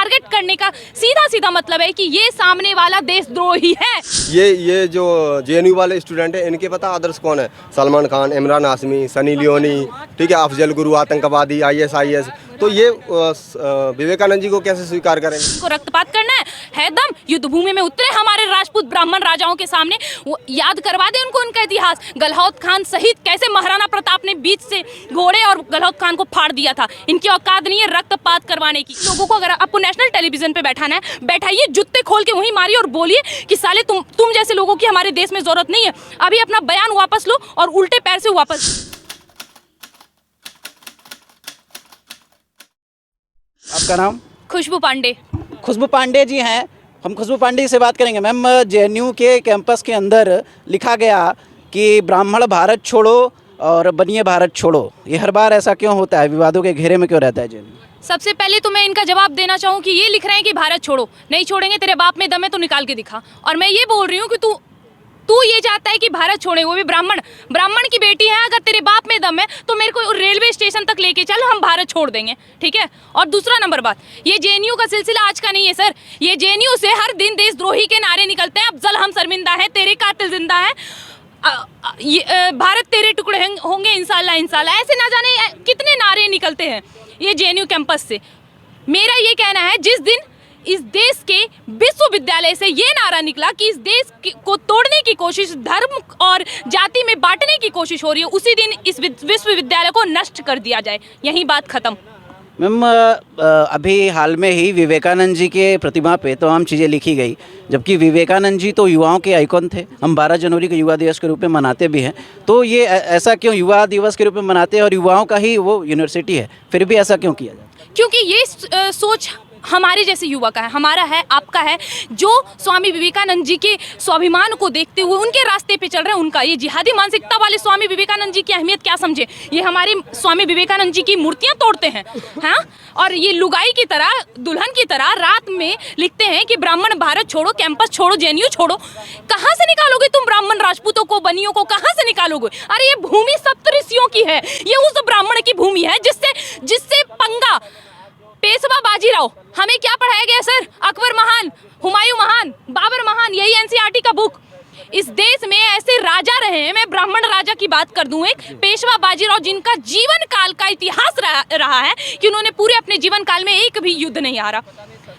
Target करने का सीधा सीधा मतलब है कि ये सामने वाला देशद्रोही है। ये जो जेएनयू वाले स्टूडेंट है, इनके पता आदर्श कौन है? सलमान खान, इमरान हाशमी, सनी लियोनी, ठीक है, अफजल गुरु, आतंकवादी, ISIS। तो ये विवेकानंद जी को कैसे स्वीकार करेंगे? को रक्तपात करना है दम, युद्ध भूमि में उतरे हमारे राजपूत ब्राह्मण राजाओं के सामने, वो याद करवा दे उनको उनका इतिहास। गलहौत खान सहित कैसे महाराणा प्रताप ने बीच से घोड़े और गलहौत खान को फाड़ दिया था। इनकी औकात नहीं है रक्तपात करवाने की। लोगों को अगर आपको नेशनल टेलीविजन पे बैठाना है, बैठाइए, जुत्ते खोल के वहीं मारिए और बोलिए कि साले तुम जैसे लोगों की हमारे देश में जरूरत नहीं है। अभी अपना बयान वापस लो और उल्टे पैर से वापस। आपका नाम? खुशबू पांडे। खुशबू पांडे जी हैं। हम खुशबू पांडे से बात करेंगे। मैम, जेएनयू के कैंपस के अंदर लिखा गया कि ब्राह्मण भारत छोड़ो और बनिए भारत छोड़ो। ये हर बार ऐसा क्यों होता है? विवादों के घेरे में क्यों रहता है जेएनयू? सबसे पहले तो मैं इनका जवाब देना चाहूँ कि ये लिख रहे हैं कि भारत छोड़ो, नहीं छोड़ेंगे, तेरे बाप में दम है तो निकाल के दिखा। और मैं ये बोल रही हूँ कि तू ये चाहता है कि भारत छोड़े, वो भी ब्राह्मण की बेटी है। अगर तेरे बाप में दम है तो मेरे को रेलवे स्टेशन तक लेके चल, हम भारत छोड़ देंगे, ठीक है। और दूसरा नंबर बात, ये जेएनयू का सिलसिला आज का नहीं है सर। ये जेएनयू से हर दिन देशद्रोही के नारे निकलते हैं। अफजल हम शर्मिंदा है, तेरे कातिल जिंदा है, भारत तेरे टुकड़े होंगे इंशाल्लाह इंशाल्लाह, ऐसे ना जाने कितने नारे निकलते हैं ये जेएनयू कैंपस से। मेरा ये कहना है, जिस दिन इस देश के विश्वविद्यालय से ये नारा निकला कि इस देश को तोड़ने की कोशिश, धर्म और जाति में बांटने की कोशिश हो रही है, उसी दिन इस विश्वविद्यालय को नष्ट कर दिया जाए। यही बात खत्म। मैम, अभी हाल में ही विवेकानंद जी के प्रतिमा पे तमाम चीज़ें लिखी गई, जबकि विवेकानंद जी तो युवाओं के आइकॉन थे। हम 12 जनवरी को युवा दिवस के रूप में मनाते भी हैं, तो ये ऐसा क्यों युवा दिवस के रूप में मनाते हैं और युवाओं का ही वो यूनिवर्सिटी है, फिर भी ऐसा क्यों किया जाए? क्योंकि ये सोच हमारे जैसे युवा का है, हमारा है, आपका है, जो स्वामी विवेकानंद जी के स्वाभिमान को देखते हुए उनके रास्ते पे चल रहे हैं, उनका। ये जिहादी मानसिकता वाले स्वामी विवेकानंद जी की अहमियत क्या समझे? ये हमारे स्वामी विवेकानंद जी की मूर्तियां तोड़ते हैं, हाँ, और ये लुगाई की तरह, दुल्हन की तरह रात में लिखते हैं कि ब्राह्मण भारत छोड़ो, कैंपस छोड़ो, जेएनयू छोड़ो। कहाँ से निकालोगे तुम ब्राह्मण राजपूतों को, बनियों को, कहाँ से निकालोगे? अरे ये भूमि सप्तऋषियों की है, ये उस ब्राह्मण की भूमि है जिससे पंगा पेशवा बाजीराव। हमें क्या पढ़ाया गया सर? अकबर महान, हुमायूं महान, बाबर महान, यही एनसीईआरटी का बुक। इस देश में ऐसे राजा रहे हैं, मैं ब्राह्मण राजा की बात कर दूं, एक पेशवा बाजीराव, जिनका जीवन काल का इतिहास रहा है कि उन्होंने पूरे अपने जीवन काल में एक भी युद्ध नहीं हारा।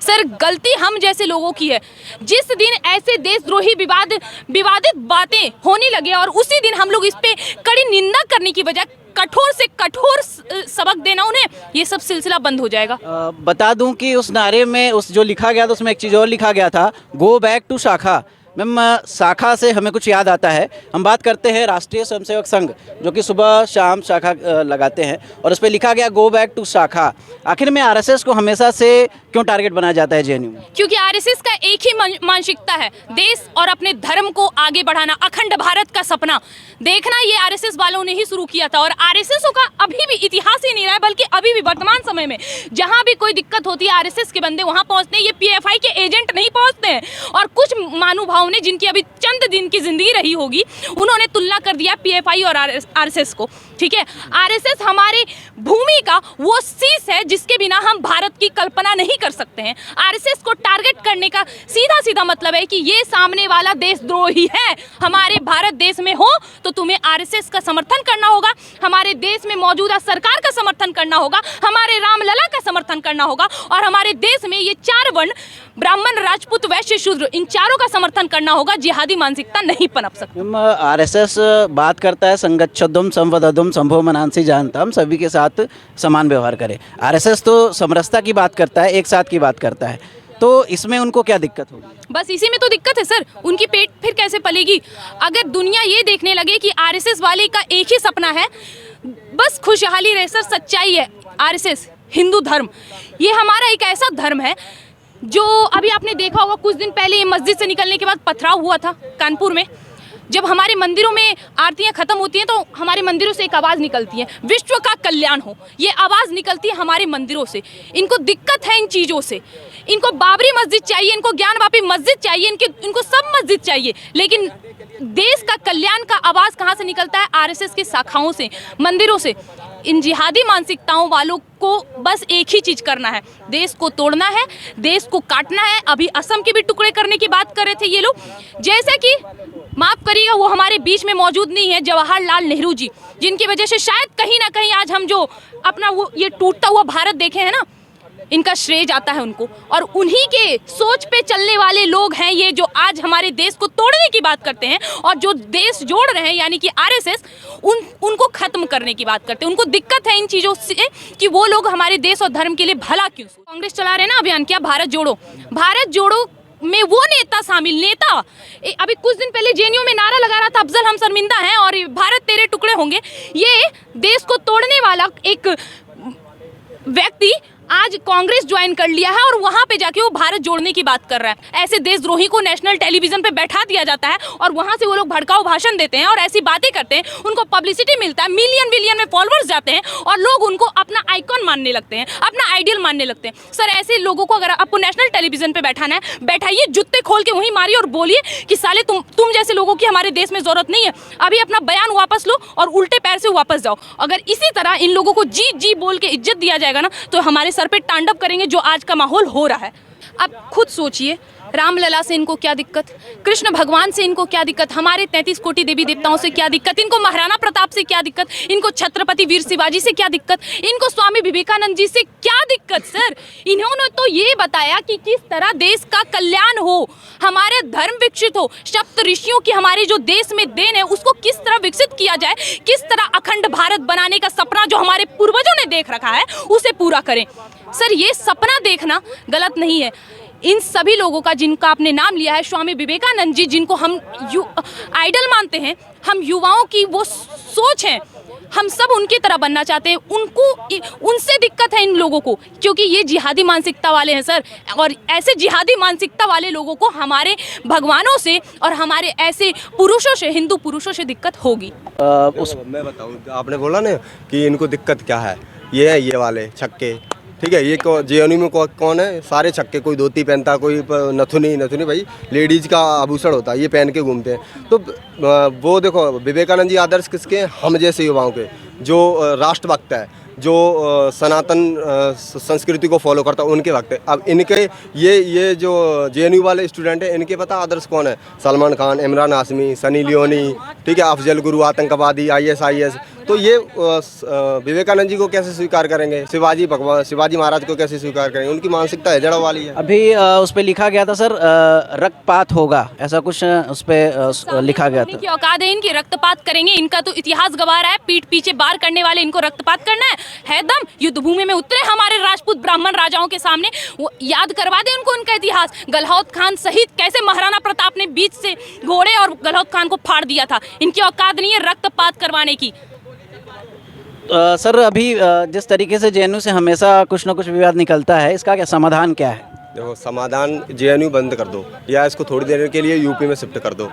सर, गलती हम जैसे लोगों की है। जिस दिन ऐसे देशद्रोही विवादित बातें होने लगे और उसी दिन हम लोग इस पे कड़ी निंदा करने की बजाय कठोर से कठोर सबक देना उन्हें, ये सब सिलसिला बंद हो जाएगा। बता दूं कि उस नारे में उस जो लिखा गया था उसमें एक चीज़ और लिखा गया था, गो बैक टू शाखा। मैम, शाखा से हमें कुछ याद आता है। हम बात करते हैं राष्ट्रीय स्वयंसेवक संघ, जो कि सुबह शाम शाखा लगाते हैं, और उस पर लिखा गया गो बैक टू शाखा। आखिर में आरएसएस को हमेशा से क्यों टारगेट बनाया जाता है जेएनयू में? क्योंकि आरएसएस का एक ही मानसिकता है, देश और अपने धर्म को आगे बढ़ाना, अखंड भारत का सपना देखना। ये आरएसएस वालों ने ही शुरू किया था और आरएसएस का अभी भी इतिहास ही नहीं रहा है, बल्कि अभी भी वर्तमान समय में जहां भी कोई दिक्कत होती है, आरएसएस के बंदे वहां पहुंचते हैं। ये पीएफआई के एजेंट नहीं पहुंचते हैं। और कुछ महानुभाव ने, जिनकी अभी चंद दिन की जिंदगी रही होगी, उन्होंने तुलना कर दिया पीएफआई और आरएसएस को, ठीक है। आरएसएस हमारे भूमि का वो शीश है जिसके बिना हम भारत की कल्पना नहीं कर सकते हैं। आरएसएस को टारगेट करने का सीधा सीधा मतलब है कि ये सामने वाला देशद्रोही है। हमारे भारत देश में हो तो तुम्हें आरएसएस का समर्थन करना होगा, हमारे देश में मौजूदा सरकार का समर्थन करना होगा, हमारे रामलला का समर्थन करना होगा, और हमारे देश में ये 4 वर्ण, ब्राह्मण, राजपूत, वैश्य, शूद्र, इन चारों का समर्थन करना होगा। जिहादी मानसिकता नहीं पनप सकती। आरएसएस बात करता है संगच्छध्वम संवदध्वम संभव मनांसी जानता, हम सभी के साथ समान व्यवहार करें। आरएसएस तो समरसता की बात करता है, एक साथ की बात करता है, तो इसमें उनको क्या दिक्कत होगी? बस इसी में तो दिक्कत है सर। उनकी पेट फिर कैसे पलेगी? अगर दुनिया ये देखने लगे कि आरएसएस वाले का एक ही सपना है, बस खुशहाली रहे सर, सच्चाई है। आरएसएस हिंदू धर्म, ये हमारा एक ऐसा धर्म है जो अभी आपने देखा होगा, कुछ दिन पहले ये मस्जिद से निकलने के बाद पथराव हुआ था कानपुर में। जब हमारे मंदिरों में आरतियां खत्म होती हैं तो हमारे मंदिरों से एक आवाज़ निकलती है, विश्व का कल्याण हो। ये आवाज़ निकलती है हमारे मंदिरों से। इनको दिक्कत है इन चीज़ों से। इनको बाबरी मस्जिद चाहिए, इनको ज्ञानवापी मस्जिद चाहिए, इनको सब मस्जिद चाहिए, लेकिन देश का कल्याण का आवाज़ कहाँ से निकलता है? आरएसएस की शाखाओं से, मंदिरों से। इन जिहादी मानसिकताओं वालों को बस एक ही चीज़ करना है, देश को तोड़ना है, देश को काटना है। अभी असम के भी टुकड़े करने की बात कर रहे थे ये लोग, जैसे कि माफ़ करिएगा वो हमारे बीच में मौजूद नहीं है, जवाहरलाल नेहरू जी, जिनकी वजह से शायद कहीं ना कहीं आज हम जो अपना वो ये टूटता हुआ भारत देखे हैं ना, इनका श्रेय जाता है उनको। और उन्हीं के सोच पे चलने वाले लोग हैं ये, जो आज हमारे देश को तोड़ने की बात करते हैं और जो देश जोड़ रहे हैं यानी कि आरएसएस, उनको खत्म करने की बात करते हैं। उनको दिक्कत है इन चीज़ों से कि वो लोग हमारे देश और धर्म के लिए भला क्यों। कांग्रेस चला रहे हैं ना अभियान, क्या भारत जोड़ो, भारत जोड़ो में वो नेता शामिल, नेता अभी कुछ दिन पहले जेएनयू में नारा लगा रहा था, अफजल हम शर्मिंदा हैं और भारत तेरे टुकड़े होंगे। ये देश को तोड़ने वाला एक व्यक्ति आज कांग्रेस ज्वाइन कर लिया है और वहां पे जाके वो भारत जोड़ने की बात कर रहा है। ऐसे देशद्रोही को नेशनल टेलीविजन पे बैठा दिया जाता है और वहां से वो लोग भड़काऊ भाषण देते हैं और ऐसी बातें करते हैं, उनको पब्लिसिटी मिलता है, मिलियन बिलियन में फॉलोअर्स जाते हैं और लोग उनको अपना आइकॉन मानने लगते हैं, अपना आइडियल मानने लगते हैं। सर ऐसे लोगों को अगर आपको नेशनल टेलीविजन पे बैठाना है, बैठाइए, जूते खोल के वहीं मारिए और बोलिए कि साले तुम जैसे लोगों की हमारे देश में जरूरत नहीं है, अभी अपना बयान वापस लो और उल्टे पैर से वापस जाओ। अगर इसी तरह इन लोगों को जी जी बोल के इज्जत दिया जाएगा ना, तो हमारे सर पे तांडव करेंगे जो आज का माहौल हो रहा है। अब खुद सोचिए, रामलला से इनको क्या दिक्कत, कृष्ण भगवान से इनको क्या दिक्कत, हमारे 33 कोटि देवी देवताओं से क्या दिक्कत, इनको महाराणा प्रताप से क्या दिक्कत, इनको छत्रपति वीर शिवाजी से क्या दिक्कत, इनको स्वामी विवेकानंद जी से क्या दिक्कत। सर इन्होंने तो ये बताया कि किस तरह देश का कल्याण हो, हमारे धर्म विकसित हो, सप्त ऋषियों की हमारे जो देश में देन है उसको किस तरह विकसित किया जाए, किस तरह अखंड भारत बनाने का सपना जो हमारे पूर्वजों ने देख रखा है उसे पूरा करें। सर ये सपना देखना गलत नहीं है। इन सभी लोगों का जिनका आपने नाम लिया है, स्वामी विवेकानंद जी, जिनको हम आइडल मानते हैं, हम युवाओं की वो सोच है, हम सब उनकी तरह बनना चाहते हैं। उनसे दिक्कत है इन लोगों को, क्योंकि ये जिहादी मानसिकता वाले हैं सर, और ऐसे जिहादी मानसिकता वाले लोगों को हमारे भगवानों से और हमारे ऐसे पुरुषों से, हिंदू पुरुषों से दिक्कत होगी। मैं बताऊँ, आपने बोला ना कि इनको दिक्कत क्या है, ये है ये वाले छक्के, ठीक है। ये जेएनयू में कौन है, सारे छक्के, कोई धोती पहनता, कोई नथुनी भाई लेडीज का आभूषण होता है, ये पहन के घूमते हैं। तो वो देखो विवेकानंद जी आदर्श किसके, हम जैसे युवाओं के, जो राष्ट्रभक्त है, जो सनातन संस्कृति को फॉलो करता है, उनके वक्त है। अब इनके ये जो जेएनयू वाले स्टूडेंट हैं, इनके पता आदर्श कौन है, सलमान खान, इमरान हाशमी, सनी लियोनी, ठीक है, अफजल गुरु आतंकवादी, ISIS। तो ये विवेकानंद जी को कैसे स्वीकार करेंगे, शिवाजी महाराज को कैसे स्वीकार करेंगे, उनकी मानसिकता है जड़ा वाली है। अभी उस पर लिखा गया था सर, रक्तपात होगा, ऐसा कुछ उस पर लिखा गया था। इनकी औकात है, इनकी रक्तपात करेंगे, इनका तो इतिहास गवाह रहा है, पीठ पीछे बार करने वाले इनको रक्तपात करना है दम, युद्ध भूमि में उतरे हमारे राजपूत ब्राह्मण राजाओं के सामने, वो याद करवा दे उनको उनका इतिहास, गलहौत खान सहित कैसे महाराणा प्रताप ने बीच से घोड़े और गलहौत खान को फाड़ दिया था। इनकी औकात नहीं है रक्तपात करवाने की। सर अभी जिस तरीके से जेएनयू से हमेशा कुछ ना कुछ विवाद निकलता है, इसका क्या समाधान क्या है? देखो समाधान, जेएनयू बंद कर दो या इसको थोड़ी देर के लिए यूपी में शिफ्ट कर दो,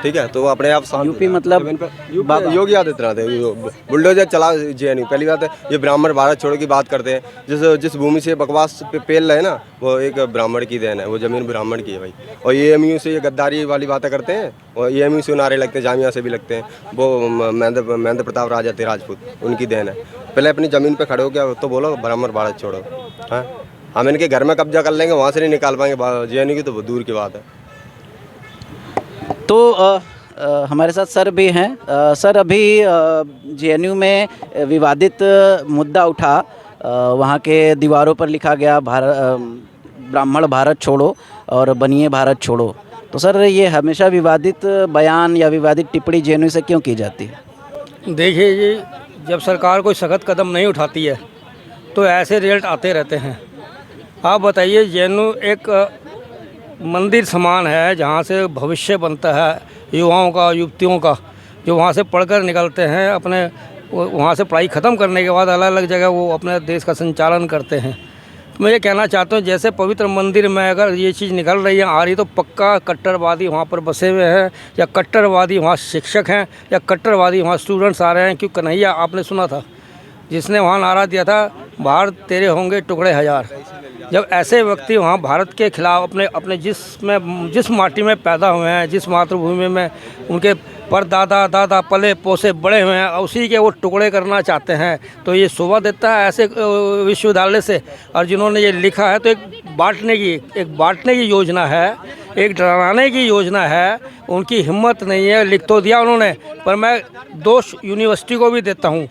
ठीक है, तो अपने आप यूपी मतलब योगी आदित्यनाथ बुलडोजर चला जेएनयू। पहली बात है, ये ब्राह्मण भारत छोड़ो की बात करते हैं, जिस भूमि से बकवास पेल रहे हैं ना, वो एक ब्राह्मण की देन है, वो जमीन ब्राह्मण की है भाई। और एएमयू से ये गद्दारी वाली बातें करते हैं, और एएमयू से नारे लगते हैं, जामिया से भी लगते हैं, वो महेंद्र प्रताप राजा थे राजपूत, उनकी देन है। पहले अपनी ज़मीन पे खड़े हो गया तो बोलो ब्राह्मण भारत छोड़ो। हाँ, हम इनके घर में कब्जा कर लेंगे, वहाँ से नहीं निकाल पाएंगे, जेएनयू की तो दूर की बात है। तो हमारे साथ सर भी हैं। सर अभी जेएनयू में विवादित मुद्दा उठा, वहाँ के दीवारों पर लिखा गया ब्राह्मण भारत छोड़ो और बनिए भारत छोड़ो। तो सर ये हमेशा विवादित बयान या विवादित टिप्पणी जेएनयू से क्यों की जाती है? देखिए जी, जब सरकार कोई सख्त कदम नहीं उठाती है तो ऐसे रिजल्ट आते रहते हैं। आप बताइए, जेएनयू एक मंदिर समान है जहाँ से भविष्य बनता है युवाओं का, युवतियों का, जो वहाँ से पढ़कर निकलते हैं, अपने वहाँ से पढ़ाई ख़त्म करने के बाद अलग अलग जगह वो अपने देश का संचालन करते हैं। तो मैं ये कहना चाहता हूँ, जैसे पवित्र मंदिर में अगर ये चीज़ निकल रही है, आ रही, तो पक्का कट्टरवादी वहाँ पर बसे हुए हैं, या कट्टरवादी वहाँ शिक्षक हैं, या कट्टरवादी वहाँ स्टूडेंट्स आ रहे हैं। क्योंकि कन्हैया आपने सुना था, जिसने वहाँ नारा दिया था, भारत तेरे होंगे टुकड़े हजार। जब ऐसे व्यक्ति वहाँ भारत के खिलाफ अपने जिस माटी में पैदा हुए हैं, जिस मातृभूमि में उनके पर दादा दादा पले पोसे बड़े हुए हैं, उसी के वो टुकड़े करना चाहते हैं। तो ये शोभा देता है ऐसे विश्वविद्यालय से। और जिन्होंने ये लिखा है तो एक बांटने की योजना है, एक डराने की योजना है। उनकी हिम्मत नहीं है, लिख तो दिया उन्होंने, पर मैं दोष यूनिवर्सिटी को भी देता हूँ